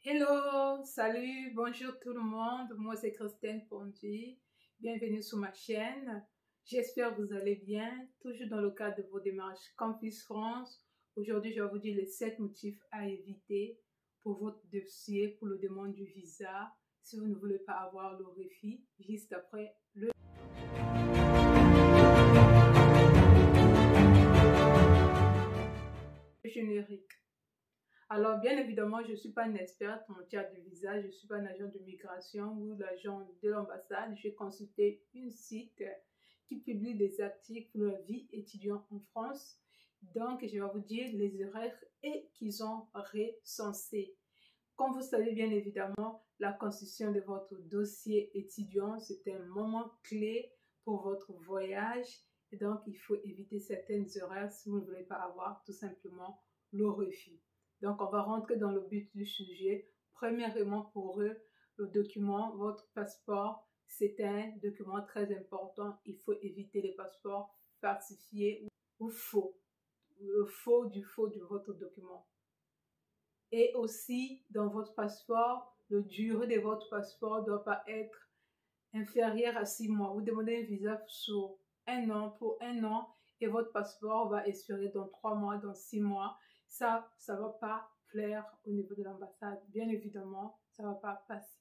Hello, salut, bonjour tout le monde. Moi c'est Christine Pondy. Bienvenue sur ma chaîne. J'espère que vous allez bien. Toujours dans le cadre de vos démarches Campus France. Aujourd'hui, je vais vous dire les 7 motifs à éviter pour votre dossier pour le demande du visa. Si vous ne voulez pas avoir le refus, juste après le générique. Alors, bien évidemment, je ne suis pas une experte en matière de visa, je ne suis pas un agent de migration ou l'agent de l'ambassade. J'ai consulté un site qui publie des articles pour la vie étudiante en France. Donc, je vais vous dire les erreurs et qu'ils ont recensées. Comme vous savez bien évidemment, la constitution de votre dossier étudiant, c'est un moment clé pour votre voyage. Et donc, il faut éviter certaines erreurs si vous ne voulez pas avoir tout simplement le refus. Donc, on va rentrer dans le but du sujet. Premièrement, pour eux, le document, votre passeport, c'est un document très important. Il faut éviter les passeports falsifiés ou faux. Le faux de votre document. Et aussi, dans votre passeport, la durée de votre passeport ne doit pas être inférieure à 6 mois. Vous demandez un visa sur pour un an et votre passeport va expirer dans 3 mois, dans 6 mois. Ça ne va pas plaire au niveau de l'ambassade. Bien évidemment, ça ne va pas passer.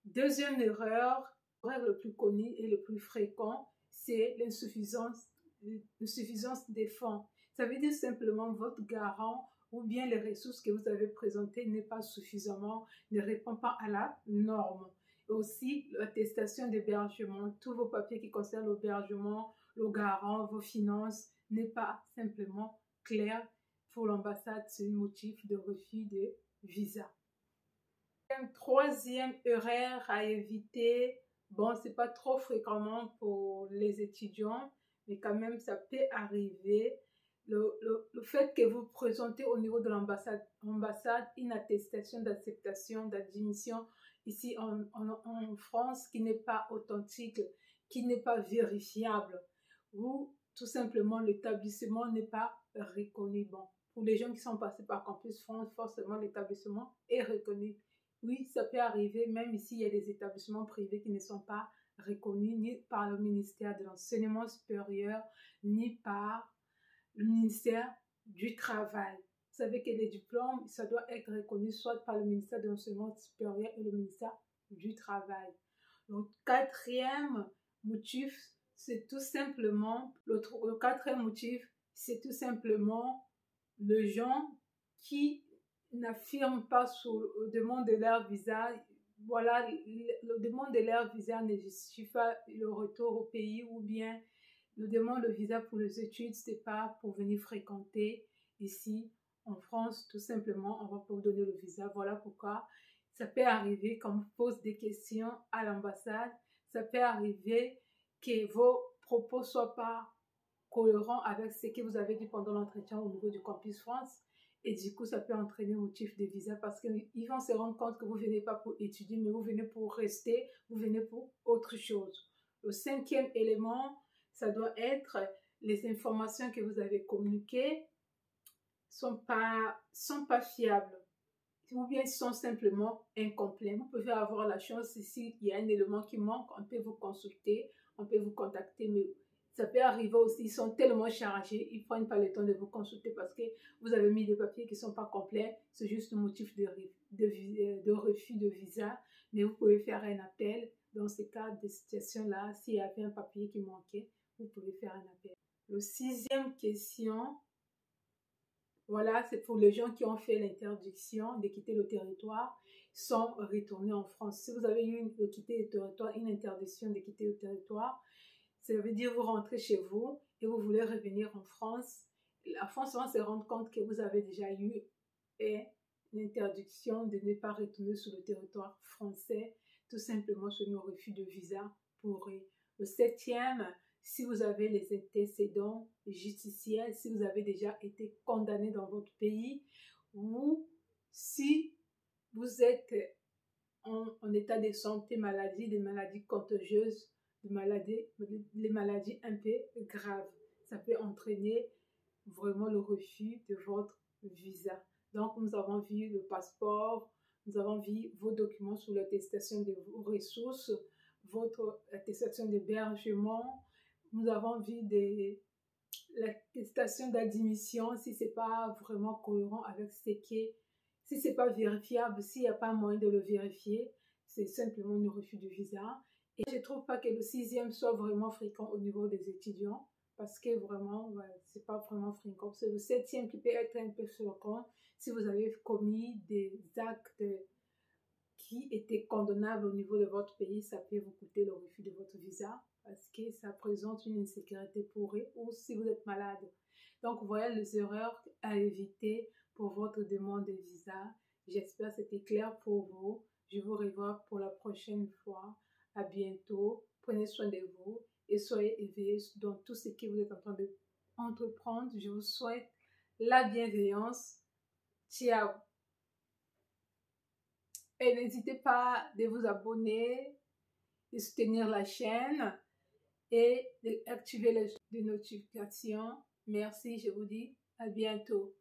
Deuxième erreur, l'erreur le plus connu et le plus fréquent, c'est l'insuffisance des fonds. Ça veut dire simplement votre garant ou bien les ressources que vous avez présentées n'est pas suffisamment, ne répond pas à la norme. Et aussi, l'attestation d'hébergement, tous vos papiers qui concernent l'hébergement, le garant, vos finances, n'est pas simplement clair pour l'ambassade, c'est un motif de refus de visa. Troisième erreur à éviter, bon, c'est pas trop fréquemment pour les étudiants, mais quand même, ça peut arriver. Le fait que vous présentez au niveau de l'ambassade une attestation d'acceptation, d'admission ici en France qui n'est pas authentique, qui n'est pas vérifiable, ou tout simplement l'établissement n'est pas reconnu. Bon, pour les gens qui sont passés par Campus France, forcément l'établissement est reconnu. Oui, ça peut arriver, même ici, il y a des établissements privés qui ne sont pas reconnus ni par le ministère de l'Enseignement supérieur, ni par le ministère du Travail. Vous savez que les diplômes, ça doit être reconnu soit par le ministère de l'Enseignement supérieur et le ministère du Travail. Le quatrième motif, c'est tout simplement, le quatrième motif, c'est tout simplement les gens qui n'affirment pas sur le demande de leur visa. Voilà, le demande de leur visa ne justifie pas le retour au pays ou bien le demande de visa pour les études, c'est pas pour venir fréquenter ici en France. Tout simplement, on va pas vous donner le visa. Voilà pourquoi ça peut arriver qu'on vous pose des questions à l'ambassade. Ça peut arriver que vos propos soient pas cohérents avec ce que vous avez dit pendant l'entretien au niveau du Campus France. Et du coup, ça peut entraîner un motif de visa parce qu'ils vont se rendre compte que vous ne venez pas pour étudier, mais vous venez pour rester, vous venez pour autre chose. Le cinquième élément, ça doit être les informations que vous avez communiquées sont pas fiables ou bien sont simplement incomplets. Vous pouvez avoir la chance ici, il y a un élément qui manque, on peut vous consulter, on peut vous contacter, mais ça peut arriver aussi, ils sont tellement chargés, ils ne prennent pas le temps de vous consulter parce que vous avez mis des papiers qui ne sont pas complets, c'est juste un motif de refus de visa, mais vous pouvez faire un appel dans ces cas de situation-là, s'il y avait un papier qui manquait, vous pouvez faire un appel. Le sixième question, voilà, c'est pour les gens qui ont fait l'interdiction de quitter le territoire, sont retournés en France. Si vous avez eu de quitter le territoire, une interdiction de quitter le territoire, ça veut dire vous rentrez chez vous et vous voulez revenir en France. La France va se rendre compte que vous avez déjà eu une interdiction de ne pas retourner sur le territoire français, tout simplement sur un refus de visa pour eux. Le septième, si vous avez les antécédents judiciaires, si vous avez déjà été condamné dans votre pays, ou si vous êtes en état de santé, des maladies contagieuses, les maladies un peu graves. Ça peut entraîner vraiment le refus de votre visa. Donc, nous avons vu le passeport, nous avons vu vos documents sur l'attestation de vos ressources, votre attestation d'hébergement. Nous avons vu l'attestation d'admission si c'est pas vraiment cohérent avec ce qui est, si c'est pas vérifiable, s'il n'y a pas moyen de le vérifier, c'est simplement un refus de visa. Et je trouve pas que le 6e soit vraiment fréquent au niveau des étudiants, parce que vraiment, c'est pas vraiment fréquent. C'est le 7e qui peut être un peu fréquent si vous avez commis des actes qui étaient condamnables au niveau de votre pays, ça peut vous coûter le refus de votre visa parce que ça présente une insécurité pour eux ou si vous êtes malade. Donc, voilà les erreurs à éviter pour votre demande de visa. J'espère que c'était clair pour vous. Je vous revois pour la prochaine fois. À bientôt. Prenez soin de vous et soyez éveillés dans tout ce que vous êtes en train d'entreprendre. Je vous souhaite la bienveillance. Ciao. Et n'hésitez pas de vous abonner, de soutenir la chaîne et d'activer les notifications. Merci, je vous dis à bientôt.